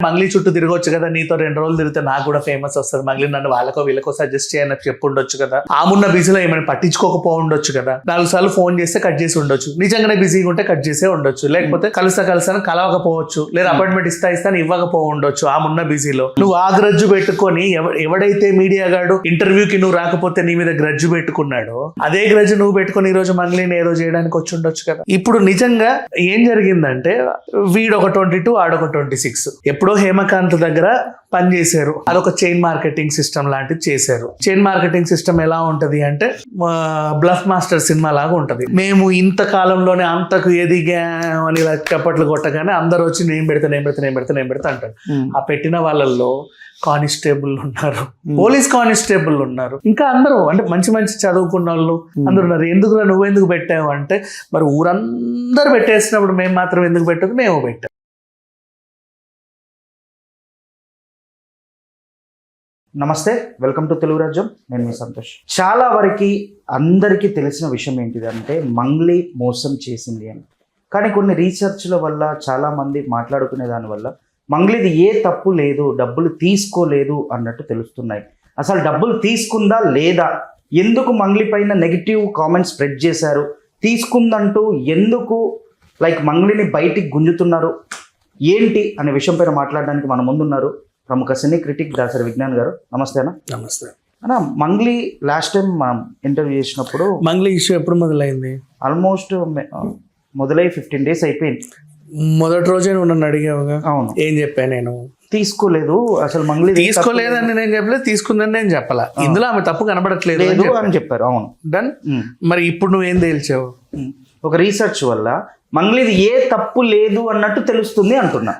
మంగ్లీ చుట్టూ తిరగొచ్చు కదా, నీతో 2 రోజులు తిరిగితే నాకు కూడా ఫేమస్ వస్తుంది, మంగ్లీ నన్ను వాళ్ళకో వీళ్ళకో సజెస్ట్ చేయని చెప్పి ఉండొచ్చు కదా, ఆమున్న బిజీలో ఏమైనా పట్టించుకోకపో ఉండొచ్చు కదా, 4 సార్లు ఫోన్ చేస్తే కట్ చేసి ఉండొచ్చు, నిజంగానే బిజీగా ఉంటే కట్ చేసే ఉండొచ్చు, లేకపోతే కలుస్తాను కలవకపోవచ్చు, లేదా అపాయింట్మెంట్ ఇస్తాను ఇవ్వకపో ఉండొచ్చు ఆమున్న బిజీలో. నువ్వు ఆ గ్రజ్జు పెట్టుకొని ఎవడైతే మీడియా గాడు ఇంటర్వ్యూకి నువ్వు రాకపోతే నీ మీద గ్రజ్జు పెట్టుకున్నాడో అదే గ్రజ్జు నువ్వు పెట్టుకుని ఈ రోజు మంగ్లీని ఏదో చేయడానికి వచ్చి ఉండొచ్చు కదా. ఇప్పుడు నిజంగా ఏం జరిగిందంటే వీడొక 22 ఆడొక 26 ఎప్పుడో హేమకాంత్ దగ్గర పనిచేశారు. అదొక చైన్ మార్కెటింగ్ సిస్టమ్ లాంటిది చేశారు. చైన్ మార్కెటింగ్ సిస్టమ్ ఎలా ఉంటది అంటే బ్లఫ్ మాస్టర్ సినిమా లాగా ఉంటది. మేము ఇంత కాలంలోనే అంతకు ఎదిగాం అని ఇలా చప్పట్లు కొట్టగానే అందరూ వచ్చి నేను పెడతా అంటారు. ఆ పెట్టిన వాళ్ళల్లో కానిస్టేబుల్ ఉన్నారు, పోలీస్ కానిస్టేబుల్ ఉన్నారు, ఇంకా అందరూ అంటే మంచి మంచి చదువుకున్న వాళ్ళు అందరూ ఉన్నారు. ఎందుకురా నువ్వెందుకు పెట్టావు అంటే మరి ఊరందరూ పెట్టేసినప్పుడు మేము మాత్రం ఎందుకు పెట్టదు, మేము పెట్టాం. నమస్తే, వెల్కమ్ టు తెలుగు రాజ్యం. నేను మీ సంతోష్. చాలా వరకు అందరికీ తెలిసిన విషయం ఏంటిది అంటే మంగ్లీ మోసం చేసింది అని. కానీ కొన్ని రీసెర్చ్ల వల్ల చాలామంది మాట్లాడుకునే దానివల్ల మంగ్లీది ఏ తప్పు లేదు, డబ్బులు తీసుకోలేదు అన్నట్టు తెలుస్తున్నాయి. అసలు డబ్బులు తీసుకుందా లేదా, ఎందుకు మంగ్లీ పైన నెగిటివ్ కామెంట్స్ స్ప్రెడ్ చేశారు, తీసుకుందంటూ ఎందుకు మంగ్లీని బయటికి గుంజుతున్నారు ఏంటి అనే విషయం పైన మాట్లాడడానికి మన ముందున్నారు ప్రముఖ సినీ క్రిటిక్ దాసరి విజ్ఞాన్ గారు. నమస్తే అన్న. నమస్తే అన్న. మంగ్లీ లాస్ట్ టైం మనం ఇంటర్వ్యూ చేసినప్పుడు మంగ్లీ ఇష్యూ ఎప్పుడు మొదలైంది? ఆల్మోస్ట్ మొదలై 15 days అయిపోయింది. మొదటి రోజే నువ్వు నన్ను అడిగావుగా. అవును. ఏం చెప్పా నేను? తీసుకోలేదు, అసలు మంగ్లీ తీసుకోలేదని నేను చెప్పలేదు, తీసుకుందని నేను చెప్పాల. ఇందులో ఆమె తప్పు కనబడట్లేదు అని చెప్పారు. అవును, డన్. మరి ఇప్పుడు నువ్వేం తేల్చావు? ఒక రీసెర్చ్ వల్ల మంగ్లీది ఏ తప్పు లేదు అన్నట్టు తెలుస్తుంది అంటున్నా.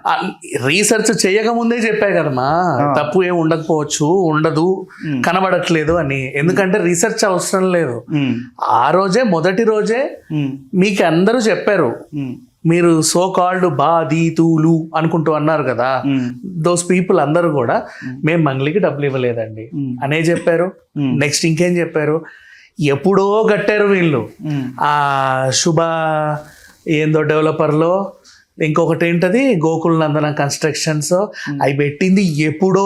రీసెర్చ్ చేయకముందే చెప్పా కదమ్మా, తప్పు ఏం ఉండకపోవచ్చు, ఉండదు, కనబడట్లేదు అని. ఎందుకంటే రీసెర్చ్ అవసరం లేదు. ఆ రోజే మొదటి రోజే మీకు అందరూ చెప్పారు, మీరు సో కాల్డ్ బాధితులు అనుకుంటూ అన్నారు కదా, దోస్ పీపుల్ అందరూ కూడా మేము మంగ్లీకి డబ్బులు ఇవ్వలేదండి అనే చెప్పారు. నెక్స్ట్ ఇంకేం చెప్పారు, ఎప్పుడో కట్టారు వీళ్ళు ఆ శుభ ఏందో డెవలపర్లో, ఇంకొకటి ఏంటది గోకుల్ నందన కన్స్ట్రక్షన్స్, అవి పెట్టింది ఎప్పుడో.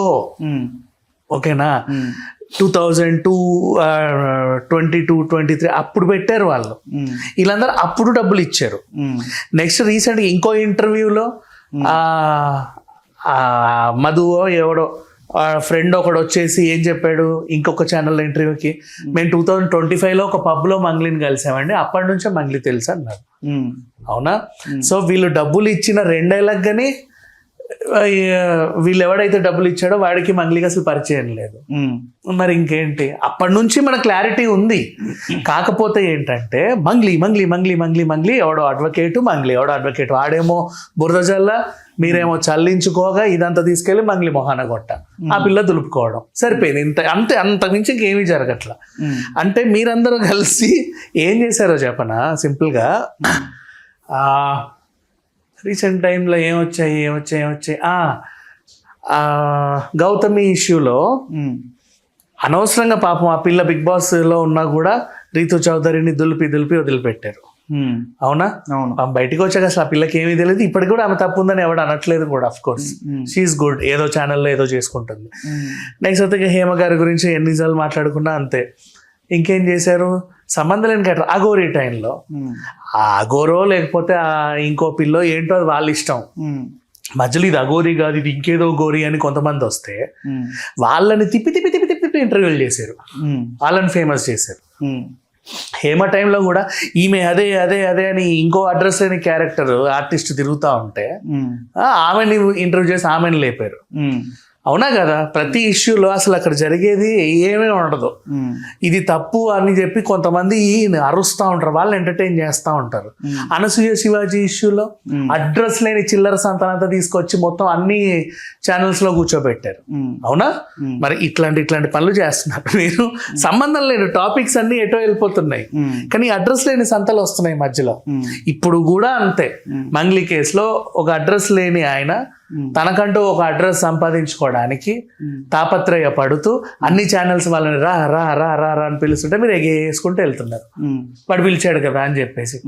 ఓకేనా, 2002, 22, 23 అప్పుడు పెట్టారు వాళ్ళు. వీళ్ళందరూ అప్పుడు డబ్బులు ఇచ్చారు. నెక్స్ట్ రీసెంట్గా ఇంకో ఇంటర్వ్యూలో మధు ఎవడో ఫ్రెండ్ ఒకడు వచ్చేసి ఏం చెప్పాడు ఇంకొక ఛానల్ ఇంటర్వ్యూకి, మేము 2025లో ఒక పబ్లో మంగ్లీని కలిసామండి, అప్పటి నుంచే మంగ్లీ తెలుసు అన్నారు. అవునా? సో వీళ్ళు డబ్బులు ఇచ్చిన 2 ఏళ్ళకి కానీ వీళ్ళు ఎవడైతే డబ్బులు ఇచ్చాడో వాడికి మంగ్లీకి అసలు పరిచయం లేదు. మరి ఇంకేంటి, అప్పటి నుంచి మన క్లారిటీ ఉంది. కాకపోతే ఏంటంటే మంగ్లీ మంగ్లీ మంగ్లీ మంగ్లీ మంగ్లీ ఎవడో అడ్వకేటు, మంగ్లీ ఎవడో అడ్వకేట్, వాడేమో బురద జల్ల, మీరేమో చల్లించుకోగా ఇదంతా తీసుకెళ్లి మంగ్లీ మొహాన కొట్ట, ఆ పిల్ల దులుపుకోవడం సరిపోయింది. అంత మించి ఇంకేమీ జరగట్లా. అంటే మీరందరూ కలిసి ఏం చేశారో చెప్పనా సింపుల్గా, రీసెంట్ టైంలో ఏమొచ్చాయి గౌతమి ఇష్యూలో అనవసరంగా పాపం ఆ పిల్ల బిగ్ బాస్లో ఉన్నా కూడా రీతు చౌదరిని దులిపి వదిలిపెట్టారు. అవునా? బయటకు వచ్చాక అసలు ఆ పిల్లకి ఏమీ తెలియదు. ఇప్పటికి కూడా ఆమె తప్పు ఉందని ఎవడు అనట్లేదు కూడా. అఫ్ కోర్స్ షీఈస్ గుడ్, ఏదో ఛానల్లో ఏదో చేసుకుంటుంది. నెక్స్ట్ అయితే హేమ గారి గురించి ఎన్నిసార్లు మాట్లాడుకున్నా అంతే. ఇంకేం చేశారు, సంబంధం లేని కట్టారు అఘోరీ టైంలో. ఆ అఘోరో లేకపోతే ఇంకో పిల్లో ఏంటో అది వాళ్ళ ఇష్టం. మధ్యలో ఇది అఘోరీ కాదు ఇది ఇంకేదో గోరీ అని కొంతమంది వస్తే వాళ్ళని తిప్పి ఇంటర్వ్యూలు చేశారు, వాళ్ళని ఫేమస్ చేశారు. హేమ టైంలో కూడా ఈమె అదే అని ఇంకో అడ్రస్ లేని క్యారెక్టర్ ఆర్టిస్ట్ తిరుగుతూ ఉంటే ఆమెని ఇంటర్వ్యూ చేసి ఆమెను లేపారు. అవునా కదా? ప్రతి ఇష్యూలో అసలు అక్కడ జరిగేది ఏమీ ఉండదు. ఇది తప్పు అని చెప్పి కొంతమంది అరుస్తూ ఉంటారు, వాళ్ళు ఎంటర్టైన్ చేస్తూ ఉంటారు. అనసూయ శివాజీ ఇష్యూలో అడ్రస్ లేని చిల్లర సంతానంతా తీసుకొచ్చి మొత్తం అన్ని ఛానల్స్లో కూర్చోబెట్టారు. అవునా? మరి ఇట్లాంటి పనులు చేస్తున్నారు మీరు. సంబంధం లేని టాపిక్స్ అన్ని ఎటో వెళ్ళిపోతున్నాయి, కానీ అడ్రస్ లేని సంతలు వస్తున్నాయి మధ్యలో. ఇప్పుడు కూడా అంతే. మంగ్లీ కేసులో ఒక అడ్రస్ లేని ఆయన తనకంటూ ఒక అడ్రస్ సంపాదించుకోవడానికి తాపత్రయపడుతూ అన్ని ఛానల్స్ వాళ్ళని రా రా రా రా రా అని పిలుస్తుంటే మీరు ఎగేసుకుంటూ వెళ్తున్నారు. వాడు పిలిచాడు కదా అని చెప్పేసి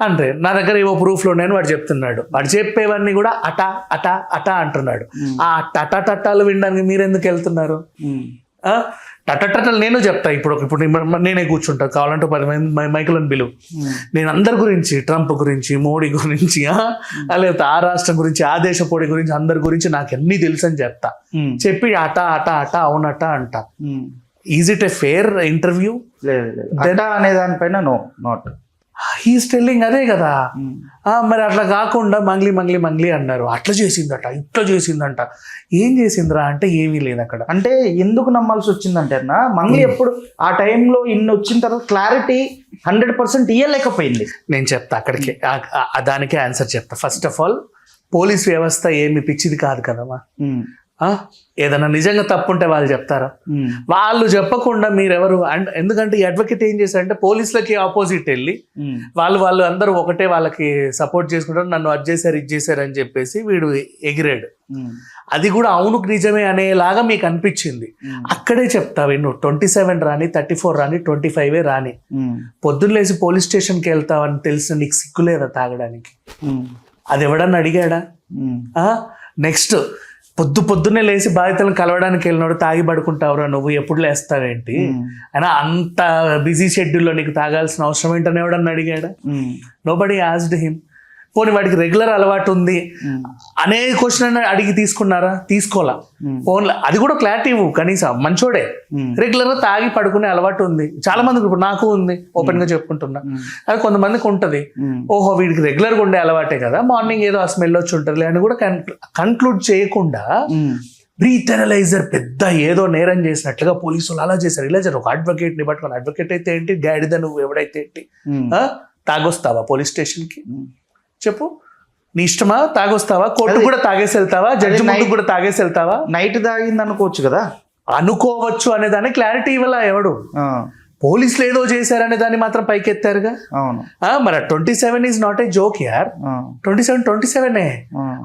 అంటే నా దగ్గర ఏవో ప్రూఫ్లు ఉన్నాయని వాడు చెప్తున్నాడు. వాడు చెప్పేవన్నీ కూడా అటా అటా అటా అంటున్నాడు. ఆ టటా టటాలు వినడానికి మీరు ఎందుకు వెళ్తున్నారు? టటటటలు నేను చెప్తా. ఇప్పుడు నేనే కూర్చుంటా, కావాలంటే 10 మంది మైకులను బిలువు. నేను అందరి గురించి, ట్రంప్ గురించి, మోడీ గురించి, లేకపోతే ఆ రాష్ట్రం గురించి, ఆ దేశ పోటీ గురించి, అందరి గురించి నాకు అన్ని తెలుసు అని చెప్తా. చెప్పి అట అట అట అవునట అంట. Is it a fair interview? లేదు అనే దానిపైన నో నాట్. హీస్ టెల్లింగ్ అదే కదా. మరి అట్లా కాకుండా మంగ్లీ మంగ్లీ మంగ్లీ అన్నారు. అట్లా చేసిందట, ఇట్లా చేసిందంట. ఏం చేసిందిరా అంటే ఏమీ లేదు అక్కడ. అంటే ఎందుకు నమ్మాల్సి వచ్చిందంటే అన్న, మంగ్లీ ఎప్పుడు ఆ టైంలో ఇన్ని వచ్చిన తర్వాత క్లారిటీ 100% ఇయ్యలేకపోయింది. నేను చెప్తా అక్కడికి, దానికే ఆన్సర్ చెప్తా. ఫస్ట్ ఆఫ్ ఆల్ పోలీస్ వ్యవస్థ ఏమి పిచ్చిది కాదు కదమ్మా. ఏదైనా నిజంగా తప్పు ఉంటే వాళ్ళు చెప్తారా? వాళ్ళు చెప్పకుండా మీరెవరు? అండ్ ఎందుకంటే ఈ అడ్వకేట్ ఏం చేశారంటే పోలీసులకి ఆపోజిట్ వెళ్ళి వాళ్ళు అందరూ ఒకటే వాళ్ళకి సపోర్ట్ చేసుకుంటారు. నన్ను అది చేశారు ఇది చేశారు అని చెప్పేసి వీడు ఎగిరాడు. అది కూడా అవును నిజమే అనేలాగా మీకు అనిపించింది. అక్కడే చెప్తావు నువ్వు 27 రాని, 34 రాని, 25 రాని, పొద్దున్న లేచి పోలీస్ స్టేషన్కి వెళ్తావని తెలిసిన నీకు సిగ్గులేదా తాగడానికి? అది ఎవడన్నా అడిగాడా? నెక్స్ట్ పొద్దున్నే లేచి బాధితులను కలవడానికి వెళ్ళినాడు తాగి పడుకుంటావురా నువ్వు, ఎప్పుడు లేస్తావేంటి? అయినా అంత బిజీ షెడ్యూల్లో నీకు తాగాల్సిన అవసరం ఏంటని ఎవడన్నా అడిగాడా? Nobody asked him. పోనీ వాడికి రెగ్యులర్ అలవాటు ఉంది అనే క్వశ్చన్ అడిగి తీసుకున్నారా? తీసుకోవాలా. ఫోన్లో అది కూడా క్లారిటీ ఇవ్వు కనీసం. మంచోడే, రెగ్యులర్ గా తాగి పడుకునే అలవాటు ఉంది చాలా మందికి. ఇప్పుడు నాకు ఉంది, ఓపెన్ గా చెప్పుకుంటున్నా. అది కొంతమందికి ఉంటది. ఓహో వీడికి రెగ్యులర్ గా ఉండే అలవాటే కదా, మార్నింగ్ ఏదో ఆ స్మెల్ వచ్చి ఉంటుంది అని కూడా కన్క్లూడ్ చేయకుండా బ్రీత్ అనలైజర్ పెద్ద ఏదో నేరం చేసినట్లుగా పోలీసులు అలా చేశారు ఇలా చేశారు. ఒక అడ్వకేట్ ని పట్టుకొని, అడ్వకేట్ అయితే ఏంటి, గాడిద నువ్వు ఎవడైతే ఏంటి, తాగొస్తావా పోలీస్ స్టేషన్ కి? చెప్పు, నీ ఇష్టమా? తాగొస్తావా? కోర్టు కూడా తాగేసి వెళ్తావా? జడ్జి ముందు కూడా తాగేసి వెళ్తావా? నైట్ తాగింది అనుకోవచ్చు కదా. అనుకోవచ్చు అనే దాన్ని క్లారిటీ ఇవ్వాల ఎవడు. పోలీసులు ఏదో చేశారనే దాన్ని మాత్రం పైకెత్తారుగా. అవును. మరి 27 ఈజ్ నాట్ ఏ జోక్ యార్. 27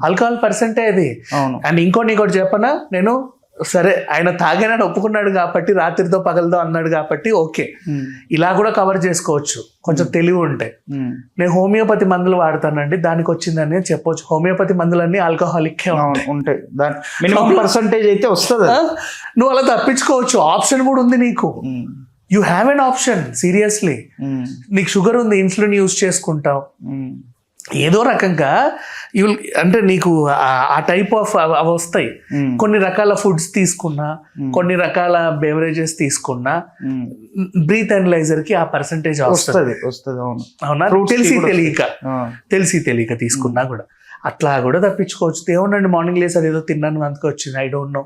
ఆల్కహాల్ పర్సెంటేజ్. అండ్ ఇంకోటి చెప్పనా నేను, సరే ఆయన తాగానని ఒప్పుకున్నాడు కాబట్టి, రాత్రితో పగలదో అన్నాడు కాబట్టి ఓకే, ఇలా కూడా కవర్ చేసుకోవచ్చు కొంచెం తెలివి ఉంటే. నేను హోమియోపతి మందులు వాడతానండి, దానికి వచ్చిందని చెప్పొచ్చు. హోమియోపతి మందులన్నీ ఆల్కహాలిక్ ఉంటాయి, మినిమం పర్సంటేజ్ అయితే వస్తుంది. నువ్వు అలా తప్పించుకోవచ్చు. ఆప్షన్ కూడా ఉంది నీకు. You have an option. Seriously, నీకు షుగర్ ఉంది, ఇన్సులిన్ యూజ్ చేసుకుంటావు, ఏదో రకంగా అంటే నీకు ఆ టైప్ ఆఫ్ అవి వస్తాయి. కొన్ని రకాల ఫుడ్స్ తీసుకున్నా, కొన్ని రకాల బెవరేజెస్ తీసుకున్నా, బ్రీత్ అనలైజర్ కి ఆ పర్సంటేజ్ వస్తుంది. అవునా? తెలిసి తెలియక తీసుకున్నా కూడా అట్లా కూడా తప్పించుకోవచ్చు. ఏమోనండి మార్నింగ్ లేసి అది ఏదో తిన్నాను అందుకు వచ్చింది, I don't know.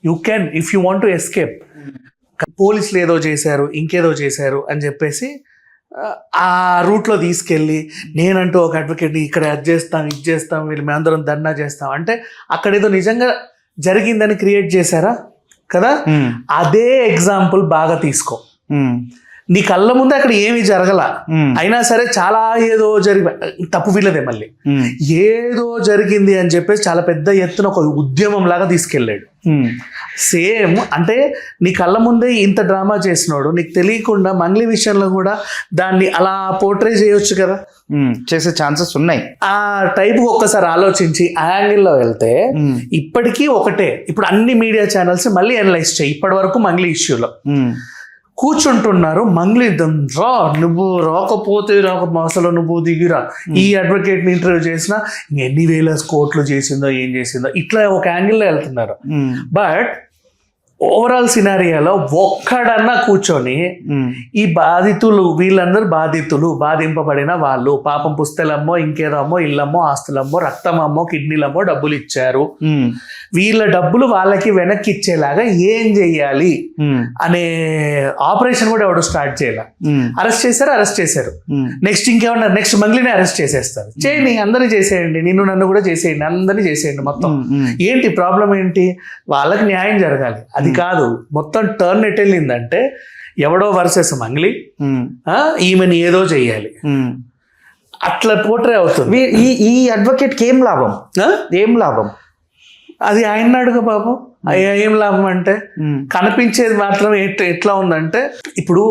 You can if you want to escape. పోలీసులు ఏదో చేశారు, ఇంకేదో చేశారు అని చెప్పేసి ఆ రూట్లో తీసుకెళ్ళి నేనంటూ ఒక అడ్వకేట్ని ఇక్కడ అది చేస్తాం ఇది చేస్తాం వీళ్ళు మేమందరం ధర్నా చేస్తాం అంటే అక్కడ ఏదో నిజంగా జరిగిందని క్రియేట్ చేశారా కదా. అదే ఎగ్జాంపుల్ బాగా తీసుకో. నీ కళ్ళ ముందే అక్కడ ఏమీ జరగల, అయినా సరే చాలా ఏదో తప్పు వీళ్ళదే మళ్ళీ ఏదో జరిగింది అని చెప్పేసి చాలా పెద్ద ఎత్తున ఒక ఉద్యమం లాగా తీసుకెళ్ళాడు. సేమ్ అంటే నీ కళ్ళ ముందే ఇంత డ్రామా చేసినాడు, నీకు తెలియకుండా మంగ్లీ విషయంలో కూడా దాన్ని అలా పోర్ట్రే చేయొచ్చు కదా. చేసే ఛాన్సెస్ ఉన్నాయి. ఆ టైప్ ఒక్కసారి ఆలోచించి ఆ యాంగిల్లో వెళ్తే ఇప్పటికీ ఒకటే. ఇప్పుడు అన్ని మీడియా ఛానల్స్ మళ్ళీ అనలైజ్ చేయి. ఇప్పటి వరకు మంగ్లీ ఇష్యూలో కూర్చుంటున్నారు. మంగ్లీ రా, నువ్వు రాకపోతే అసలు నువ్వు దిగిరా, ఈ అడ్వకేట్ ని ఇంటర్వ్యూ చేసినా ఎన్ని వేల కోట్లు చేసిందో ఏం చేసిందో ఇట్లా ఒక యాంగిల్లో వెళ్తున్నారు. బట్ ఓవరాల్ సినారియాలో ఒక్కడన్నా కూర్చొని ఈ బాధితులు వీళ్ళందరూ బాధింపబడిన వాళ్ళు పాపం పుస్తలమ్మో ఇంకేదమ్మో ఇల్లమ్మో ఆస్తులమ్మో రక్తమమ్మో కిడ్నీలమ్మో డబ్బులు ఇచ్చారు, వీళ్ళ డబ్బులు వాళ్ళకి వెనక్కి ఇచ్చేలాగా ఏం చెయ్యాలి అనే ఆపరేషన్ కూడా ఎవడు స్టార్ట్ చేయాలి. అరెస్ట్ చేశారు. నెక్స్ట్ ఇంకేమన్నా నెక్స్ట్ మంగ్లీని అరెస్ట్ చేసేస్తారు. చేయండి, అందరినీ చేసేయండి, నిన్ను నన్ను కూడా చేసేయండి, అందరినీ చేసేయండి. మొత్తం ఏంటి ప్రాబ్లం ఏంటి? వాళ్ళకి న్యాయం జరగాలి. అది కాదు, మొత్తం టర్న్ ఎట్ వెళ్ళిందంటే ఎవడో వర్సెస్ మంగ్లీ, ఈమెను ఏదో చెయ్యాలి, అట్లా పోట్రే అవుతుంది. ఈ అడ్వకేట్కి ఏం లాభం? అది ఆయన అడుగు బాబు, ఏం లాభం అంటే కనిపించేది మాత్రం ఎట్లా ఉందంటే ఇప్పుడు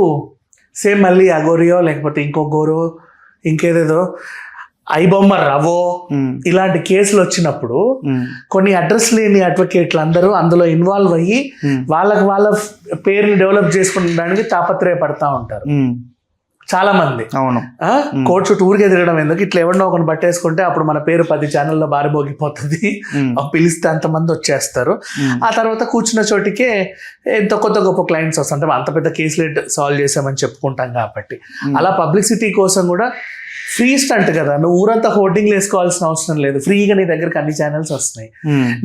సేమ్ మళ్ళీ అగోరియో లేకపోతే ఇంకో గోరో ఇంకేదేదో ఐబొమ్మ రవో ఇలాంటి కేసులు వచ్చినప్పుడు కొన్ని అడ్రస్ లేని అడ్వకేట్లు అందరూ అందులో ఇన్వాల్వ్ అయ్యి వాళ్ళ పేరుని డెవలప్ చేసుకునడానికి తాపత్రయపడతా ఉంటారు చాలా మంది. అవును, కోర్టు చుట్టూ ఊరికే తిరగడం ఎందుకు, ఇట్లా ఎవరినో ఒకరిని పట్టేసుకుంటే అప్పుడు మన పేరు 10 ఛానల్లో బారిపోగిపోతుంది, పిలిస్తే అంతమంది వచ్చేస్తారు. ఆ తర్వాత కూర్చున్న చోటికే ఎంతో కొత్త గొప్ప క్లయింట్స్ వస్తుంటారు, అంత పెద్ద కేసులు సాల్వ్ చేసామని చెప్పుకుంటాం కాబట్టి. అలా పబ్లిసిటీ కోసం కూడా ఫ్రీ స్టంట్ కదా, నువ్వు ఊరంతా హోర్డింగ్లు వేసుకోవాల్సిన అవసరం లేదు, ఫ్రీగా నీ దగ్గరికి అన్ని ఛానల్స్ వస్తున్నాయి,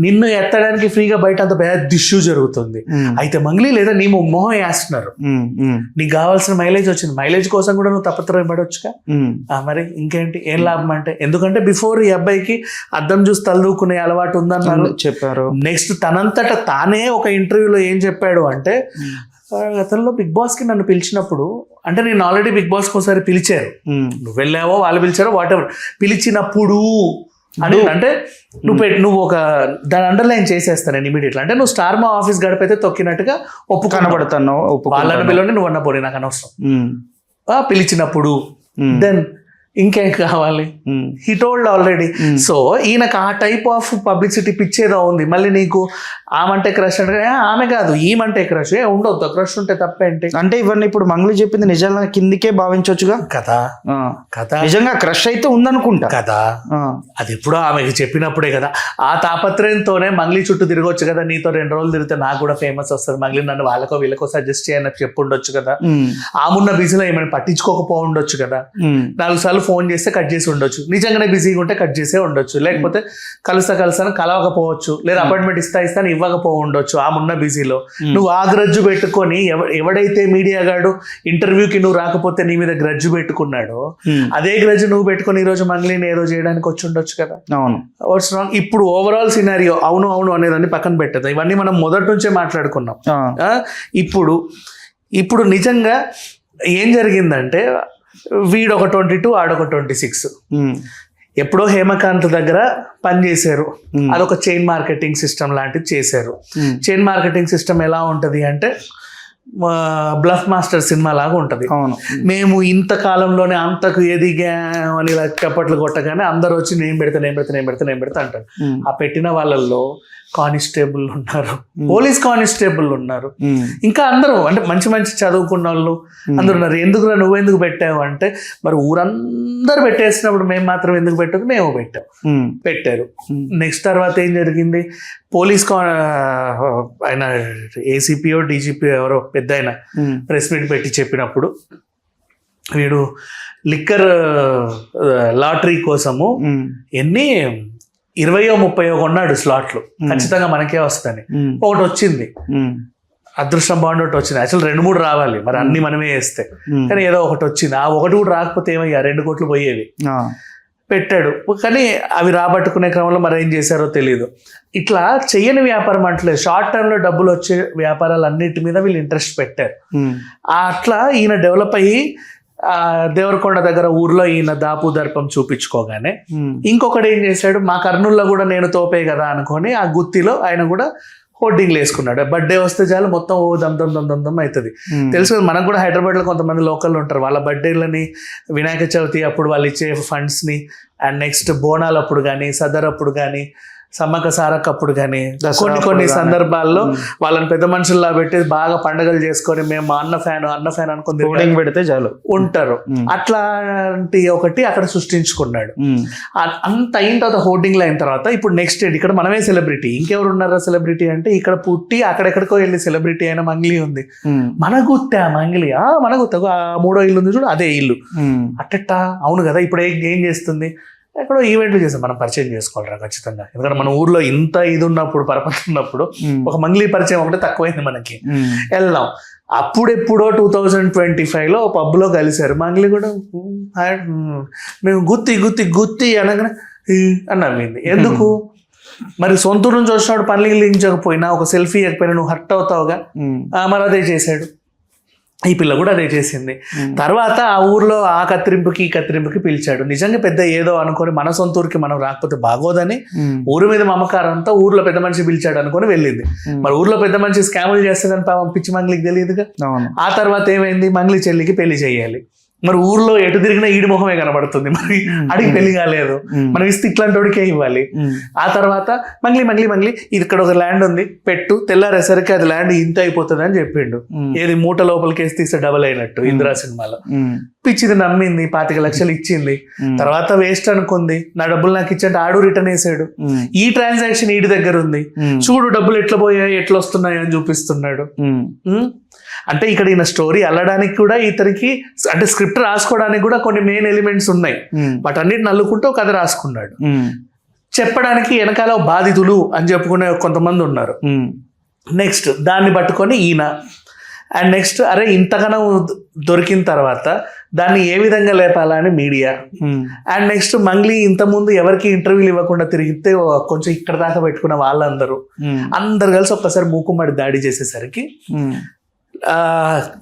నిన్ను ఎత్తడానికి ఫ్రీగా బయట అంత పెద్ద ఇష్యూ జరుగుతుంది. అయితే మంగ్లీ లేదా నీ మొహం వేస్తున్నారు, నీకు కావాల్సిన మైలేజ్ వచ్చింది, మైలేజ్ కోసం కూడా నువ్వు తప్పత్రయం పడవచ్చుగా. మరి ఇంకేంటి, ఏం లాభం అంటే, ఎందుకంటే బిఫోర్ ఈ అబ్బాయికి అద్దం చూసి తలదూకునే అలవాటు ఉందన్నారు చెప్పారు. నెక్స్ట్ తనంతట తానే ఒక ఇంటర్వ్యూలో ఏం చెప్పాడు అంటే, గతంలో బిగ్ బాస్ కి నన్ను పిలిచినప్పుడు, అంటే నేను ఆల్రెడీ బిగ్ బాస్ కి ఒకసారి పిలిచారు, నువ్వు వెళ్ళావో వాళ్ళు పిలిచారో వాట్ ఎవర్, పిలిచినప్పుడు అని అంటే నువ్వు ఒక దాని అండర్లైన్ చేసేస్తాను నేను ఇమీడియట్లీ, అంటే నువ్వు స్టార్ మా ఆఫీస్ గడిపైతే తొక్కినట్టుగా కనబడతాను, వాళ్ళని పిల్లలు నువ్వు అన్న పోనీ నాకు అనవసరం, పిలిచినప్పుడు దెన్ ఇంకేం కావాలి, హీ టోల్డ్ ఆల్రెడీ. సో ఈయనకు ఆ టైప్ ఆఫ్ పబ్లిసిటీ పిచ్చేదో ఉంది. మళ్ళీ నీకు ఆమంటే క్రష్ అంటే ఆమె కాదు ఈమంటే క్రష్, ఉండొద్దు, క్రష్ ఉంటే తప్పేంటి అంటే ఇవన్నీ ఇప్పుడు మంగ్లీ చెప్పింది నిజంగా కిందికే భావించవచ్చుగా కదా. కదా నిజంగా క్రష్ అయితే ఉందనుకుంటా కదా, అది ఎప్పుడో ఆమెకి చెప్పినప్పుడే కదా. ఆ తాపత్రయంతోనే మంగ్లీ చుట్టూ తిరగొచ్చు కదా, నీతో 2 రోజులు తిరిగితే నాకు కూడా ఫేమస్ వస్తుంది, మంగ్లీ నన్ను వాళ్ళకో వీళ్ళకో సజెస్ట్ చేయని చెప్పి ఉండొచ్చు కదా, ఆమున్న బిజీలో ఏమైనా పట్టించుకోకపో ఉండొచ్చు కదా, 4 సార్లు ఫోన్ చేస్తే కట్ చేసి ఉండొచ్చు, నిజంగానే బిజీగా ఉంటే కట్ చేసే ఉండొచ్చు, లేకపోతే కలుస్తాను కలవకపోవచ్చు, లేదా అపాయింట్మెంట్ ఇస్తాను ఇవ్వకపో ఉండొచ్చు ఆమున్న బిజీలో. నువ్వు ఆ గ్రజ్జు పెట్టుకొని ఎవడైతే మీడియా గాడు ఇంటర్వ్యూకి నువ్వు రాకపోతే నీ మీద గ్రజ్జు పెట్టుకున్నాడో అదే గ్రజ్జు నువ్వు పెట్టుకుని ఈ రోజు మంగ్లీని ఏదో చేయడానికి వచ్చి ఉండొచ్చు కదా. అవును, వాట్స్ రాంగ్? ఇప్పుడు ఓవరాల్ సినారియో అవును అవును అనేదాన్ని పక్కన పెట్టదు, ఇవన్నీ మనం మొదటి నుంచే మాట్లాడుకున్నాం. ఇప్పుడు నిజంగా ఏం జరిగిందంటే, వీడొక 22 ఆడొక 26, ఎప్పుడో హేమకాంత్ దగ్గర పనిచేశారు, అదొక చైన్ మార్కెటింగ్ సిస్టమ్ లాంటిది చేశారు. చైన్ మార్కెటింగ్ సిస్టమ్ ఎలా ఉంటది అంటే బ్లఫ్ మాస్టర్ సినిమా లాగా ఉంటది. మేము ఇంత కాలంలోనే అంతకు ఎదిగామని ఇలా చప్పట్లు కొట్టగానే అందరు వచ్చి నేను పెడతా అంటారు. ఆ పెట్టిన వాళ్ళల్లో కానిస్టేబుల్ ఉన్నారు, పోలీస్ కానిస్టేబుల్ ఉన్నారు, ఇంకా అందరూ అంటే మంచి మంచి చదువుకున్న వాళ్ళు అందరు ఉన్నారు. ఎందుకురా నువ్వెందుకు పెట్టావు అంటే, మరి ఊరందరూ పెట్టేసినప్పుడు మేము మాత్రం ఎందుకు పెట్టదు, మేము పెట్టారు. నెక్స్ట్ తర్వాత ఏం జరిగింది, పోలీస్ ఆయన ఏసీపీఓ డీజీపీ ఎవరో పెద్ద ఆయన ప్రెస్ మీట్ పెట్టి చెప్పినప్పుడు, వీడు లిక్కర్ లాటరీ కోసము 20-30 కొన్నాడు స్లాట్లు, ఖచ్చితంగా మనకే వస్తాయి. ఒకటి వచ్చింది, అదృష్టం బాగుండి ఒకటి వచ్చింది, యాక్చువల్ 2-3 రావాలి, మరి అన్ని మనమే వేస్తే, కానీ ఏదో ఒకటి వచ్చింది. ఆ ఒకటి కూడా రాకపోతే ఏమయ్యా 2 కోట్లు పోయేవి. పెట్టాడు, కానీ అవి రాబట్టుకునే క్రమంలో మరి ఏం చేశారో తెలియదు. ఇట్లా చెయ్యని వ్యాపారం అంటలేదు, షార్ట్ టర్మ్ లో డబ్బులు వచ్చే వ్యాపారాలు అన్నిటి మీద వీళ్ళు ఇంట్రెస్ట్ పెట్టారు. అట్లా ఈయన డెవలప్ అయ్యి దేవరకొండ దగ్గర ఊర్లో ఈయన దాపు దర్పం చూపించుకోగానే ఇంకొకటి ఏం చేశాడు, మా కర్నూల్లో కూడా నేను తోపే కదా అనుకొని ఆ గుత్తిలో ఆయన కూడా హోర్డింగ్లు వేసుకున్నాడు. బర్త్డే వస్తే చాలు మొత్తం ఓ దమ్ అవుతుంది. తెలుసు కదా, మనకు కూడా హైదరాబాద్లో కొంతమంది లోకల్ ఉంటారు, వాళ్ళ బర్త్డేలని వినాయక చవితి అప్పుడు వాళ్ళు ఇచ్చే ఫండ్స్ని, అండ్ నెక్స్ట్ బోనాలు అప్పుడు కానీ, సదర్ అప్పుడు కానీ, సమ్మక్క సారక్క అప్పుడు కానీ, కొన్ని సందర్భాల్లో వాళ్ళని పెద్ద మనుషుల్లా పెట్టి బాగా పండుగలు చేసుకొని మేము అన్న ఫ్యాన్ అనుకుని పెడితే చాలు ఉంటారు. అట్లాంటి ఒకటి అక్కడ సృష్టించుకున్నాడు. అంత అయిన తర్వాత హోర్డింగ్లు అయిన తర్వాత ఇప్పుడు నెక్స్ట్ ఇక్కడ మనమే సెలబ్రిటీ, ఇంకెవరు ఉన్నారా సెలబ్రిటీ అంటే, ఇక్కడ పుట్టి అక్కడెక్కడికో వెళ్ళి సెలబ్రిటీ అయిన మంగ్లీ ఉంది. మన గుత్తా మంగ్లీ, మన గుత్త 3వ ఇల్లు ఉంది చూడు, అదే ఇల్లు. అట్టట్టా అవును కదా, ఇప్పుడు ఏం చేస్తుంది, ఎక్కడో ఈవెంట్లు చేస్తాం, మనం పరిచయం చేసుకోవాలరా ఖచ్చితంగా. ఎందుకంటే మన ఊర్లో ఇంత ఇది ఉన్నప్పుడు, పరపతి ఉన్నప్పుడు ఒక మంగ్లీ పరిచయం ఒకటి తక్కువైంది మనకి. వెళ్దాం, అప్పుడెప్పుడో 2025లో పబ్లో కలిశారు, మంగ్లీ కూడా మేము గుత్తి అనగానే అని నవ్వింది. ఎందుకు మరి, సొంతూరు నుంచి వచ్చినప్పుడు పనులు లించకపోయినా ఒక సెల్ఫీ ఇవ్వకపోయినా నువ్వు హర్ట్ అవుతావుగా, మరి అదే చేశాడు. ఈ పిల్ల కూడా అదే చేసింది. తర్వాత ఆ ఊర్లో ఆ కత్తిరింపుకి ఈ కత్తిరింపుకి పిలిచాడు. నిజంగా పెద్ద ఏదో అనుకొని మన సొంత ఊరికి మనం రాకపోతే బాగోదని ఊరి మీద మమకారంతో ఊర్లో పెద్ద మనిషి పిలిచాడు అనుకొని వెళ్ళింది. మరి ఊర్లో పెద్ద మనిషి స్కాములు చేస్తుందని పాపం పిచ్చి మంగ్లీకి తెలియదుగా. ఆ తర్వాత ఏమైంది, మంగ్లీ చెల్లికి పెళ్లి చేయాలి. మరి ఊర్లో ఎటు తిరిగినా ఈడి మొహమే కనబడుతుంది. మరి అడిగి పెళ్లి కాలేదు, మనం ఇస్తే ఇట్లాంటి వాడికే ఇవ్వాలి. ఆ తర్వాత మంగ్లీ ఇది ఇక్కడ ఒక ల్యాండ్ ఉంది పెట్టు, తెల్లారేసరికి అది ల్యాండ్ ఇంత అయిపోతుంది అని చెప్పిండు. ఏది మూట లోపలికి వేసి తీస్తే డబల్ అయినట్టు ఇందిరా సినిమాలో. పిచ్చిది నమ్మింది, 25 లక్షలు ఇచ్చింది. తర్వాత వేస్ట్ అనుకుంది, నా డబ్బులు నాకు ఇచ్చంటే ఆడు రిటర్న్ వేసాడు. ఈ ట్రాన్సాక్షన్ ఈడి దగ్గర ఉంది, చూడు డబ్బులు ఎట్లా పోయాయి ఎట్లా వస్తున్నాయి అని చూపిస్తున్నాడు. అంటే ఇక్కడ ఈయన స్టోరీ అల్లడానికి కూడా ఇతనికి అంటే స్క్రిప్ట్ రాసుకోవడానికి కూడా కొన్ని మెయిన్ ఎలిమెంట్స్ ఉన్నాయి. వాటన్నిటిని అల్లుకుంటూ కథ రాసుకున్నాడు. చెప్పడానికి వెనకాల బాధితులు అని చెప్పుకునే కొంతమంది ఉన్నారు. నెక్స్ట్ దాన్ని పట్టుకొని ఈయన అండ్ నెక్స్ట్ అరే ఇంతగానో దొరికిన తర్వాత దాన్ని ఏ విధంగా లేపాలని మీడియా అండ్ నెక్స్ట్ మంగ్లీ ఇంతకుముందు ఎవరికి ఇంటర్వ్యూలు ఇవ్వకుండా తిరిగితే కొంచెం ఇక్కడ దాకా పెట్టుకున్న వాళ్ళందరూ అందరు కలిసి ఒక్కసారి మూకుమ్మడి దాడి చేసేసరికి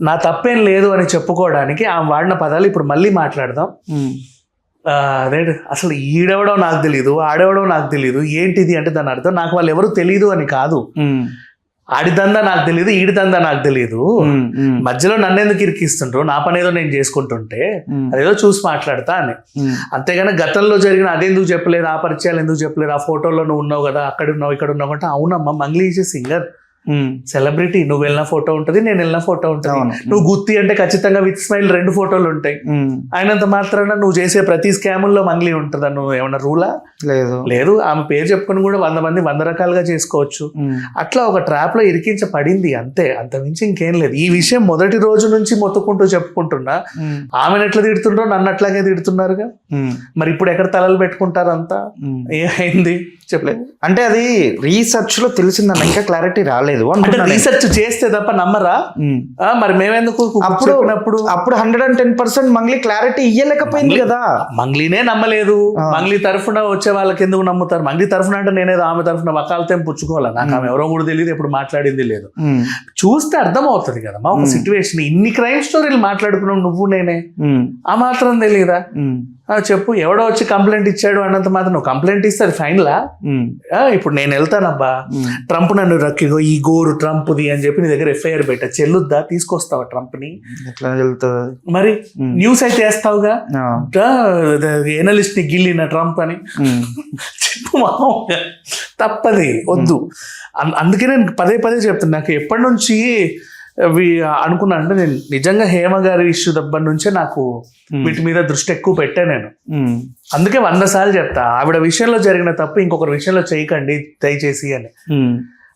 నా తప్పేం లేదు అని చెప్పుకోవడానికి ఆమె వాడిన పదాలు ఇప్పుడు మళ్ళీ మాట్లాడదాం. అదే అసలు ఈడెవడో నాకు తెలీదు, ఆడెవడో నాకు తెలీదు, ఏంటిది అంటే దాని అర్థం నాకు వాళ్ళు ఎవరు తెలీదు అని కాదు. ఆడిదందా నాకు తెలియదు, ఈడిదందా నాకు తెలియదు, మధ్యలో నన్ను ఎందుకు ఇరికిస్తుండ్రు, నా పని ఏదో నేను చేసుకుంటుంటే అదేదో చూసి మాట్లాడతా అని. అంతేగాని గతంలో జరిగిన అదెందుకు చెప్పలేదు, ఆ పరిచయాలు ఎందుకు చెప్పలేదు, ఆ ఫోటోలో నువ్వు ఉన్నావు కదా, అక్కడ ఉన్నావు ఇక్కడ ఉన్నావు అంటే అవునమ్మా మంగ్లీ ఈజ్ సింగర్, సెలబ్రిటీ, నువ్వు వెళ్ళిన ఫోటో ఉంటుంది, నేను వెళ్ళిన ఫోటో ఉంటుంది. నువ్వు గుత్తి అంటే ఖచ్చితంగా విత్ స్మైల్ 2 ఫోటోలు ఉంటాయి. అయినంత మాత్రాన నువ్వు చేసే ప్రతి స్కాముల్లో మంగ్లీ ఉంటుందా? నువ్వు ఏమన్నా రూలా? లేదు. ఆమె పేరు చెప్పుకొని కూడా 100 మంది 100 రకాలుగా చేసుకోవచ్చు. అట్లా ఒక ట్రాప్ లో ఇరికించబడింది అంతే, అంత మించి ఇంకేం లేదు. ఈ విషయం మొదటి రోజు నుంచి మొత్తుకుంటూ చెప్పుకుంటున్నా. ఆమెను ఎట్లా తిడుతుండ్రో నన్ను అట్లాగే తిడుతున్నారుగా. మరి ఇప్పుడు ఎక్కడ తలలు పెట్టుకుంటారు అంతా? ఏమైంది చెప్పలేదు అంటే అది రీసెర్చ్ లో తెలిసిందన్న, ఇంకా క్లారిటీ రాలేదు. రీసెర్చ్ చేస్తే తప్ప నమ్మరా? మరి మేమెందుకు అప్పుడు 110% మంగ్లీ క్లారిటీ ఇయ్యలేకపోయింది కదా. మంగ్లీనే నమ్మలేదు. మంగ్లీ తరఫున వచ్చే వాళ్ళకి ఎందుకు నమ్ముతారు? మంగ్లీ తరఫున అంటే నేనేదో ఆమె తరఫున వకాలతో పుచ్చుకోవాలా? నాకు ఆమె ఎవరో కూడా తెలియదు, ఎప్పుడు మాట్లాడింది లేదు. చూస్తే అర్థం అవుతుంది కదమ్మా ఒక సిచ్యువేషన్. ఇన్ని క్రైమ్ స్టోరీలు మాట్లాడుకున్నావు నువ్వు నేనే, ఆ మాత్రం తెలియదా? చెప్పు, ఎవడో వచ్చి కంప్లైంట్ ఇచ్చాడు అన్నంత మాత్రం నువ్వు కంప్లైంట్ ఇస్తే అది ఫైన్లా? ఇప్పుడు నేను వెళ్తానబ్బా, ట్రంప్ నన్ను రక్కిగో ఈ గోరు ట్రంప్ది అని చెప్పి నీ దగ్గర ఎఫ్ఐఆర్ పెట్టా, చెల్లుద్దా? తీసుకొస్తావా ట్రంప్ ని? ఎట్లా వెళ్తుంది మరి? న్యూస్ అయితే వేస్తావుగా, ఎనలిస్ట్ ని గిల్లిన ట్రంప్ అని చెప్పు. మామూలుగా తప్పది, వద్దు. అందుకే నేను పదే చెప్తున్నా. నాకు ఎప్పటి నుంచి అనుకున్నా అంటే నేను నిజంగా హేమ గారి ఇష్యూ దగ్గర నుంచే నాకు వీటి మీద దృష్టి ఎక్కువ పెట్టా నేను. అందుకే 100 సార్లు చెప్తా, ఆవిడ విషయంలో జరిగిన తప్పు ఇంకొకరి విషయంలో చేయకండి దయచేసి అని.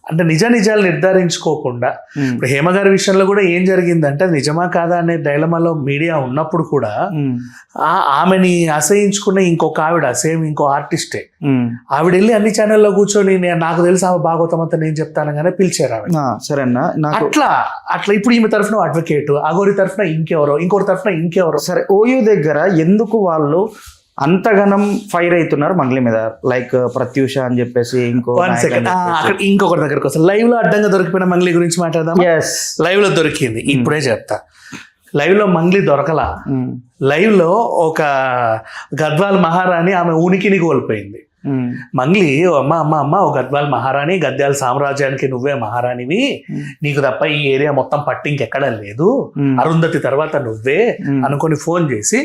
అంటే నిజాలు నిర్ధారించుకోకుండా ఇప్పుడు హేమ గారి విషయంలో కూడా ఏం జరిగిందంటే నిజమా కాదా అనే డైలమాలో మీడియా ఉన్నప్పుడు కూడా ఆమెని అసహించుకునే ఇంకొక ఆవిడ, సేమ్ ఇంకో ఆర్టిస్టే, ఆవిడ వెళ్ళి అన్ని ఛానల్లో కూర్చొని నాకు తెలిసి ఆమె భాగవతం అంతా నేను చెప్తాను కానీ పిలిచారు ఆవిడ. సరేనా, అట్లా ఇప్పుడు ఈమె తరఫున అడ్వకేట్, అగోరి తరఫున ఇంకెవరో, ఇంకోరి తరఫున ఇంకెవరో. సరే, ఓయూ దగ్గర ఎందుకు వాళ్ళు అంతగానం ఫైర్ అవుతున్నారు మంగ్లీ మీద? లైక్ ప్రత్యూష అని చెప్పేసి ఇంకొకరి దగ్గరకు వస్తాం. లైవ్ లో అడ్డంగా దొరికిపోయిన మంగ్లీ గురించి మాట్లాడదాం. లైవ్ లో దొరికింది, ఇప్పుడే చెప్తా. లైవ్ లో మంగ్లీ దొరకలా. లైవ్ లో ఒక గద్వాల్ మహారాణి ఆమె ఉనికిని కోల్పోయింది. మంగ్లీ అమ్మ ఓ గద్వాల్ మహారాణి, గద్వాల్ సామ్రాజ్యానికి నువ్వే మహారాణివి, నీకు తప్ప ఈ ఏరియా మొత్తం పట్టి ఇంకెక్కడ లేదు, అరుంధతి తర్వాత నువ్వే అనుకొని ఫోన్ చేసి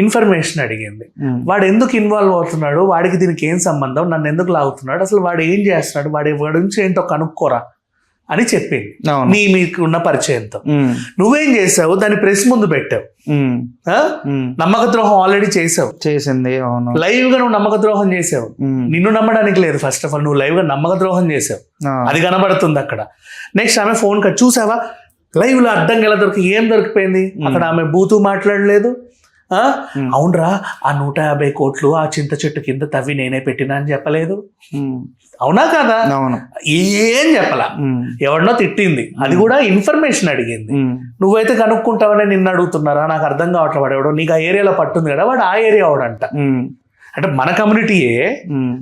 ఇన్ఫర్మేషన్ అడిగింది. వాడు ఎందుకు ఇన్వాల్వ్ అవుతున్నాడు, వాడికి దీనికి ఏం సంబంధం, నన్ను ఎందుకు లాగుతున్నాడు, అసలు వాడు ఏం చేస్తున్నాడు, వాడి నుంచి ఏంటో కనుక్కోరా అని చెప్పింది మీకు ఉన్న పరిచయంతో. నువ్వేం చేసావు, దాన్ని ప్రెస్ ముందు పెట్టావు, నమ్మక ద్రోహం ఆల్రెడీ చేసింది. లైవ్ గా నువ్వు నమ్మక ద్రోహం చేసావు. నిన్ను నమ్మడానికి లేదు, ఫస్ట్ ఆఫ్ ఆల్ నువ్వు లైవ్ గా నమ్మక ద్రోహం చేసావు, అది కనబడుతుంది అక్కడ. నెక్స్ట్ ఆమె ఫోన్ కట్ చూసావా, లైవ్ లో అడ్డంగా ఎలా ఏం దొరికిపోయింది అక్కడ? ఆమె బూతు మాట్లాడలేదు. అవునరా, ఆ 150 కోట్లు ఆ చింత చెట్టు కింద తవ్వి నేనే పెట్టినా అని చెప్పలేదు. అవునా కదా? ఏం చెప్పలా. ఎవరినో తిట్టింది, అది కూడా ఇన్ఫర్మేషన్ అడిగింది. నువ్వైతే కనుక్కుంటావని నిన్ను అడుగుతున్నారా? నాకు అర్థం కావట్లేదు. వాడు ఎవడో నీకు ఆ ఏరియాలో పట్టుంది కదా, వాడు ఆ ఏరియా వాడంట. అంటే మన కమ్యూనిటీయే,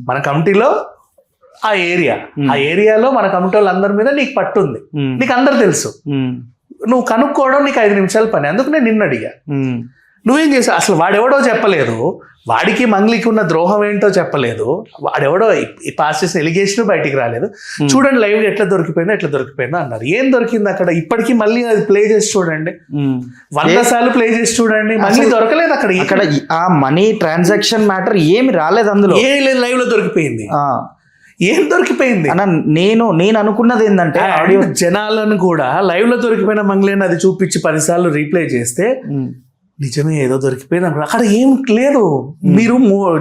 మన కమ్యూనిటీలో ఆ ఏరియాలో మన కమ్యూనిటీ వాళ్ళందరి మీద నీకు పట్టుంది, నీకు అందరు తెలుసు. నువ్వు కనుక్కోవడం నీకు 5 నిమిషాల పని. అందుకు నేను నిన్ను అడిగా, నువ్వేం చేసావు? అసలు వాడెవడో చెప్పలేదు, వాడికి మంగ్లీకి ఉన్న ద్రోహం ఏంటో చెప్పలేదు, వాడెవడో పాస్ చేసిన ఎలిగేషన్ బయటికి రాలేదు. చూడండి లైవ్ ఎట్లా దొరికిపోయిందో అన్నారు. ఏం దొరికింది అక్కడ? ఇప్పటికీ మళ్ళీ అది ప్లే చేసి చూడండి, 100 సార్లు ప్లే చేసి చూడండి, మళ్ళీ దొరకలేదు అక్కడ. అక్కడ ఆ మనీ ట్రాన్సాక్షన్ మ్యాటర్ ఏమి రాలేదు, అందులో ఏం లేదు, లైవ్ లో దొరికిపోయింది. ఏం దొరికిపోయింది అన్న? నేను అనుకున్నది ఏంటంటే ఆడియో జనాలను కూడా లైవ్ లో దొరికిపోయిన మంగ్లీని అది చూపించి 10 సార్లు రీప్లే చేస్తే నిజమే ఏదో దొరికిపోయింది అనుకో. అక్కడ ఏం లేదు, మీరు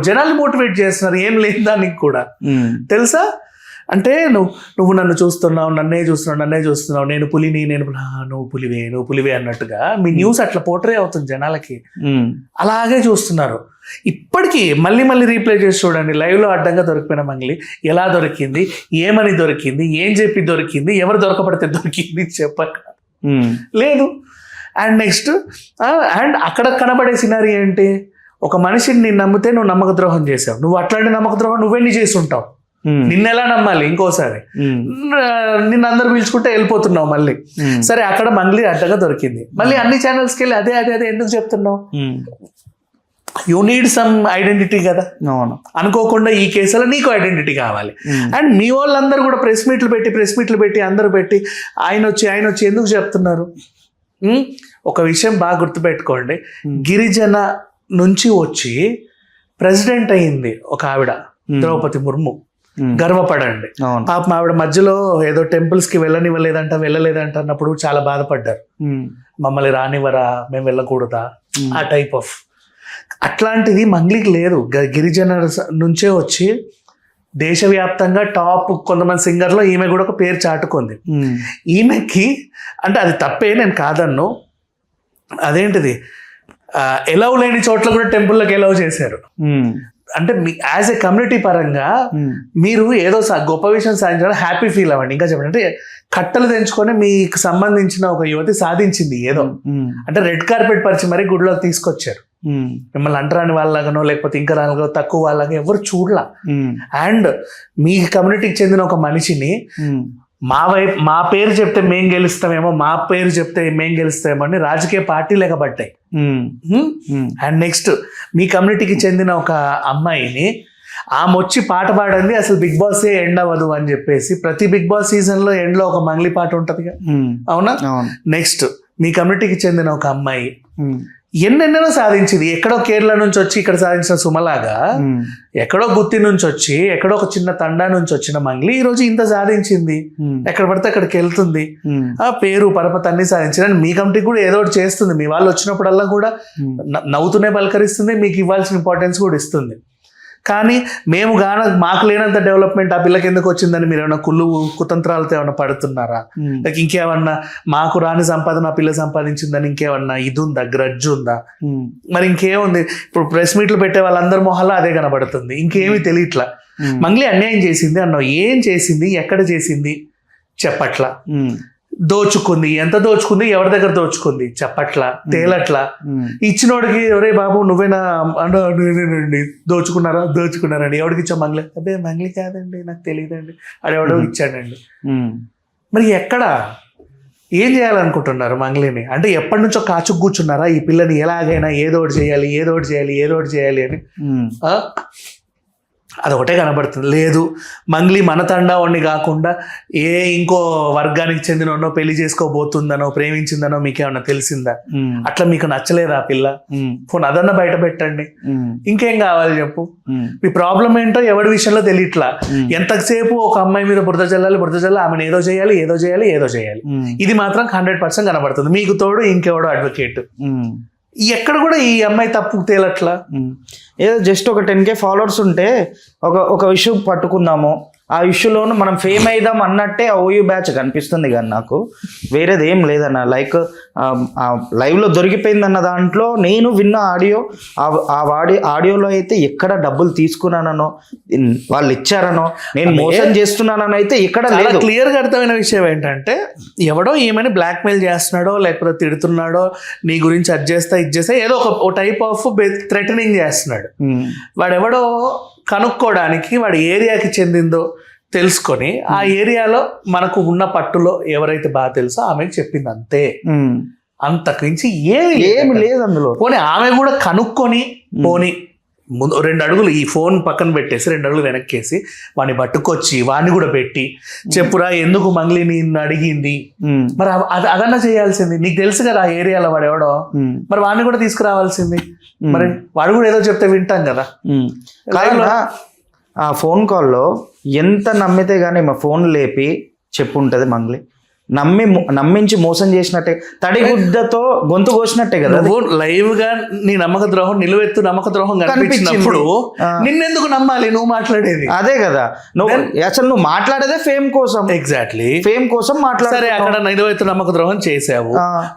జనాలు మోటివేట్ చేస్తున్నారు, ఏం లేదు దానికి కూడా తెలుసా. అంటే నువ్వు నన్ను చూస్తున్నావు, నన్నే చూస్తున్నావు, నేను పులిని, నువ్వు పులివే అన్నట్టుగా మీ న్యూస్ అట్లా పోర్ట్రే అవుతుంది జనాలకి. అలాగే చూస్తున్నారు. ఇప్పటికీ మళ్ళీ రీప్లే చేసి చూడండి, లైవ్లో అడ్డంగా దొరికిపోయిన మంగ్లీ ఎలా దొరికింది, ఏమని దొరికింది, ఏం చెప్పి దొరికింది, ఎవరు దొరకబడితే దొరికింది చెప్పక లేదు. అండ్ నెక్స్ట్ అండ్ అక్కడ కనబడే సినారీ ఏంటి? ఒక మనిషిని నేను నమ్మితే నువ్వు నమ్మక ద్రోహం చేసావు, నువ్వు అట్లాంటి నమ్మక ద్రోహం నువ్వెన్ని చేసి ఉంటావు, నిన్నెలా నమ్మాలి ఇంకోసారి? నిన్ను అందరు పిలుచుకుంటే వెళ్ళిపోతున్నావు మళ్ళీ. సరే అక్కడ మంగ్లీ అడ్డగా దొరికింది, మళ్ళీ అన్ని ఛానల్స్కి వెళ్ళి అదే ఎందుకు చెప్తున్నావు? యూ నీడ్ సమ్ ఐడెంటిటీ కదా. అనుకోకుండా ఈ కేసులో నీకు ఐడెంటిటీ కావాలి. అండ్ మీ వాళ్ళందరూ కూడా ప్రెస్ మీట్లు పెట్టి అందరూ పెట్టి ఆయన వచ్చి ఎందుకు చెప్తున్నారు? ఒక విషయం బాగా గుర్తుపెట్టుకోండి, గిరిజన నుంచి వచ్చి ప్రెసిడెంట్ అయింది ఒక ఆవిడ, ద్రౌపది ముర్ము. గర్వపడండి. పాపం ఆవిడ మధ్యలో ఏదో టెంపుల్స్ కి వెళ్ళలేదంట అన్నప్పుడు చాలా బాధపడ్డారు. మమ్మల్ని రానివ్వరా, మేము వెళ్ళకూడదా, ఆ టైప్ ఆఫ్. అట్లాంటిది మంగ్లీకి లేదు. గిరిజన నుంచే వచ్చి దేశవ్యాప్తంగా టాప్ కొంతమంది సింగర్లో ఈమె కూడా ఒక పేరు చాటుకుంది. ఈమెకి అంటే అది తప్పే, నేను కాదన్ను. అదేంటిది ఎలవ్ లేని చోట్ల కూడా టెంపుల్లోకి ఎలవ్ చేశారు. అంటే యాజ్ ఎ కమ్యూనిటీ పరంగా మీరు ఏదో గొప్ప విషయం సాధించడం హ్యాపీ ఫీల్ అవ్వండి. ఇంకా చెప్పండి, అంటే కట్టలు తెంచుకొని మీకు సంబంధించిన ఒక యువతి సాధించింది ఏదో. అంటే రెడ్ కార్పెట్ పరిచి మరీ గుడిలోకి తీసుకొచ్చారు. మిమ్మల్ని అంటరాని వాళ్ళగానో లేకపోతే ఇంకా రానిగో తక్కువ వాళ్ళగా ఎవరు చూడలా. అండ్ మీ కమ్యూనిటీకి చెందిన ఒక మనిషిని మా పేరు చెప్తే మేం గెలుస్తామేమో, మా పేరు చెప్తే మేం గెలుస్తామేమో అని రాజకీయ పార్టీలు ఎగబడ్డాయి. అండ్ నెక్స్ట్ మీ కమ్యూనిటీకి చెందిన ఒక అమ్మాయిని ఆమె వచ్చి పాట పాడింది, అసలు బిగ్ బాస్ ఎండ్ అవ్వదు అని చెప్పేసి ప్రతి బిగ్ బాస్ సీజన్ లో ఎండ్ లో ఒక మంగ్లీ పాట ఉంటదిగా, అవునా? నెక్స్ట్ మీ కమ్యూనిటీకి చెందిన ఒక అమ్మాయి ఎన్నెన్నో సాధించింది. ఎక్కడో కేరళ నుంచి వచ్చి ఇక్కడ సాధించిన సుమలాగా, ఎక్కడో గుత్తి నుంచి వచ్చి ఎక్కడో ఒక చిన్న తండా నుంచి వచ్చిన మంగ్లీ ఈ రోజు ఇంత సాధించింది. ఎక్కడ పడితే అక్కడికి వెళ్తుంది, ఆ పేరు పరపతి అన్ని సాధించింది. మీ కమిటీకి కూడా ఏదో ఒకటి చేస్తుంది. మీ వాళ్ళు వచ్చినప్పుడల్లా కూడా నవ్వుతూనే పలకరిస్తుంది, మీకు ఇవ్వాల్సిన ఇంపార్టెన్స్ కూడా ఇస్తుంది. కానీ మాకు లేనంత డెవలప్మెంట్ ఆ పిల్లకి ఎందుకు వచ్చిందని మీరు ఏమైనా కుతంత్రాలతో ఏమైనా పడుతున్నారా? లైక్ ఇంకేమన్నా మాకు రాని సంపాదన ఆ పిల్ల సంపాదించిందని ఇంకేమన్నా ఇది ఉందా, గ్రడ్జ్ ఉందా? మరి ఇంకేముంది? ఇప్పుడు ప్రెస్ మీట్లు పెట్టే వాళ్ళందరి మొహాల్లో అదే కనబడుతుంది, ఇంకేమీ తెలియట్లా. మంగ్లీ అన్యాయం చేసింది అన్నావు, ఏం చేసింది, ఎక్కడ చేసింది చెప్పట్లా. దోచుకుంది, ఎంత దోచుకుంది, ఎవరి దగ్గర దోచుకుంది చెప్పట్లా, తేలట్లా. ఇచ్చినోడికి ఎవరే బాబు నువ్వేనా అంటే దోచుకున్నారండి, ఎవడికి ఇచ్చా? మంగ్లీ. అదే మంగ్లీ కాదండి, నాకు తెలియదండి, అడెవడో ఇచ్చాడండి. మరి ఎక్కడ ఏం చేయాలనుకుంటున్నారు మంగ్లీని? అంటే ఎప్పటి నుంచో కాచుకు కూర్చున్నారా ఈ పిల్లని ఎలాగైనా ఏదో ఒకటి చేయాలి అని? అదొకటే కనబడుతుంది. లేదు, మంగ్లీ మన తండావాడిని కాకుండా ఇంకో వర్గానికి చెందినో పెళ్లి చేసుకోబోతుందనో ప్రేమించిందనో మీకేమన్నా తెలిసిందా? అట్లా మీకు నచ్చలేదా ఆ పిల్ల? ఫోన్ అదన్నా బయట పెట్టండి, ఇంకేం కావాలి చెప్పు. మీ ప్రాబ్లం ఏంటో ఎవరి విషయంలో తెలియట్లా. ఎంతసేపు ఒక అమ్మాయి మీద బురద జల్లాలి, ఆమెను ఏదో చేయాలి. ఇది మాత్రం 100% కనబడుతుంది. మీకు తోడు ఇంకెవడో అడ్వకేట్. ఎక్కడ కూడా ఈ అమ్మాయి తప్పు తేలట్లా. ఏదో జస్ట్ ఒక 10K ఫాలోవర్స్ ఉంటే ఒక ఇష్యూ పట్టుకుందాము, ఆ ఇష్యూలోను మనం ఫేమ్ అయిదాం అన్నట్టే ఆ ఓయూ బ్యాచ్ కనిపిస్తుంది. కానీ నాకు వేరేది ఏం లేదన్న. లైక్ లైవ్లో దొరికిపోయిందన్న దాంట్లో నేను విన్న ఆడియోలో అయితే ఎక్కడ డబ్బులు తీసుకున్నానో వాళ్ళు ఇచ్చారనో నేను మోసం చేస్తున్నానో అయితే ఇక్కడ లేదు. క్లియర్గా అర్థమైన విషయం ఏంటంటే ఎవడో ఏమైనా బ్లాక్మెయిల్ చేస్తున్నాడో లేకపోతే తిడుతున్నాడో, నీ గురించి అది చేస్తా ఏదో ఒక టైప్ ఆఫ్ థ్రెటనింగ్ చేస్తున్నాడు. వాడెవడో కనుక్కోవడానికి వాడి ఏరియాకి చెందిందో తెలుసుకొని ఆ ఏరియాలో మనకు ఉన్న పట్టులో ఎవరైతే బాగా తెలుసో ఆమెకు చెప్పింది అంతే. అంతకుమించి ఏమి లేదు అందులో. పోనీ ఆమె కూడా కనుక్కొని పోనీ ముందు 2 అడుగులు ఈ ఫోన్ పక్కన పెట్టేసి 2 అడుగులు వెనక్కేసి వాడిని పట్టుకొచ్చి వాడిని కూడా పెట్టి చెప్పురా ఎందుకు మంగ్లీ నిన్ను అడిగింది, మరి అదన్నా చేయాల్సింది. నీకు తెలుసు కదా ఆ ఏరియాలో వాడు ఎవడో, మరి వాడిని కూడా తీసుకురావాల్సింది. మరి వాడు కూడా ఏదో చెప్తే వింటాం కదా. ఆ ఫోన్ కాల్లో ఎంత నమ్మితే గానీ మా ఫోన్ లేపి చెప్పుంటది మంగ్లీ. నమ్మించి మోసం చేసినట్టే, తడిగుడ్డతో గొంతు కోసినట్టే కదా. లైవ్ గా నీ నమ్మక ద్రోహం, నిలువెత్తు నమ్మక ద్రోహం కనిపించినప్పుడు నిన్నెందుకు నమ్మాలి? నువ్వు మాట్లాడేది అదే కదా. అసలు నువ్వు మాట్లాడేదే ఫేమ్ కోసం. ఎగ్జాక్ట్లీ ఫేమ్ కోసం మాట్లాడే. సరే, అక్కడ నిలువెత్తు నమ్మక ద్రోహం చేసావు,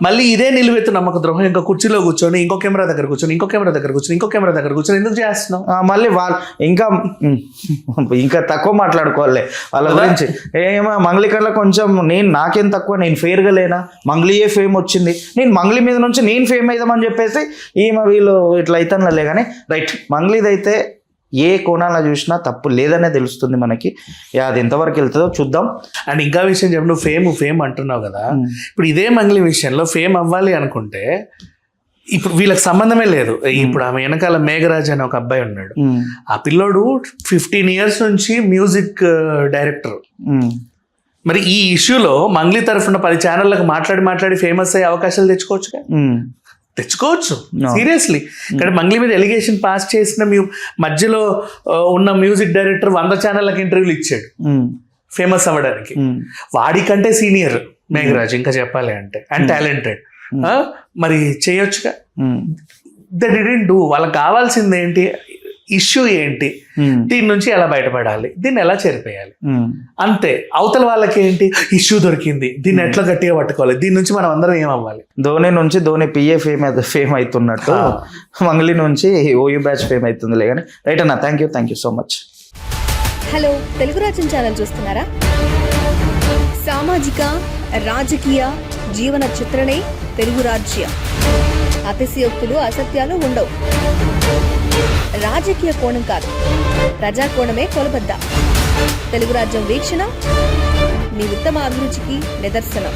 మళ్ళీ ఇదే నిలువెత్తు నమ్మక ద్రోహం ఇంకా కుర్చీలో కూర్చొని ఇంకో కెమెరా దగ్గర కూర్చొని ఇంకో కెమెరా దగ్గర కూర్చొని ఇంకో కెమెరా దగ్గర కూర్చొని ఎందుకు చేస్తున్నావు? మళ్ళీ వాళ్ళు ఇంకా తక్కువ మాట్లాడుకోవాలి వాళ్ళ గురించి. ఏమో మంగ్లీ కన్నా కొంచెం నాకేం తక్కువ, నేను ఫేర్గా లేనా, మంగ్లీయే ఫేమ్ వచ్చింది, నేను మంగ్లీ మీద నుంచి నేను ఫేమ్ అవుదామని చెప్పేసి వీళ్ళు ఇట్లా అవుతానులే. కానీ రైట్, మంగ్లీదైతే ఏ కోణాల్లో చూసినా తప్పు లేదనే తెలుస్తుంది మనకి. అది ఎంతవరకు వెళ్తుందో చూద్దాం. అండ్ ఇంకా విషయం చెప్పు, నువ్వు ఫేమ్ అంటున్నావు కదా, ఇప్పుడు ఇదే మంగ్లీ విషయంలో ఫేమ్ అవ్వాలి అనుకుంటే ఇప్పుడు వీళ్ళకి సంబంధమే లేదు. ఇప్పుడు ఆమె వెనకాల మేఘరాజ్ అనే ఒక అబ్బాయి ఉన్నాడు. ఆ పిల్లోడు 15 years నుంచి మ్యూజిక్ డైరెక్టర్. మరి ఈ ఇష్యూలో మంగ్లీ తరఫున 10 ఛానళ్ళకు మాట్లాడి ఫేమస్ అయ్యే అవకాశాలు తెచ్చుకోవచ్చు సీరియస్లీ. కానీ మంగ్లీ మీద ఎలిగేషన్ పాస్ చేసిన మధ్యలో ఉన్న మ్యూజిక్ డైరెక్టర్ 100 ఛానళ్ళకి ఇంటర్వ్యూలు ఇచ్చాడు ఫేమస్ అవ్వడానికి. వాడికంటే సీనియర్ మేఘరాజ్ ఇంకా చెప్పాలి అంటే, అండ్ టాలెంటెడ్. మరి చేయొచ్చుగా. They didn't do. వాళ్ళకి కావాల్సింది ఏంటి, ఇష్యూ ఏంటి, దీని నుంచి ఎలా బయటపడాలి, దీన్ని ఎలా చేరిపోయాలి, అంతే. అవతల వాళ్ళకి ఏంటి, ఇష్యూ దొరికింది, దీన్ని ఎట్లా గట్టిగా పట్టుకోవాలి, దీని నుంచి మనం అందరం ఏమవ్వాలి. ధోని నుంచి ధోని పిఏ ఫేమ్ అవుతున్నట్టు మంగ్లీ నుంచి ఓయూ బ్యాచ్ ఫేమ్ అవుతుందిలే. కానీ రైట్ అన్న, thank you so much. Hello, Telugu రాజ్యం ఛానల్ చూస్తున్నారా? సామాజిక రాజకీయ జీవన చిత్రణే తెలుగు రాజ్యం. అతిశయోక్తులు అసత్యాలు ఉండవు. రాజకీయ కోణం కాదు, ప్రజా కోణమే కొలబద్ద. తెలుగు రాజ్యం వీక్షణ మీ ఉత్తమ అభిరుచికి నిదర్శనం.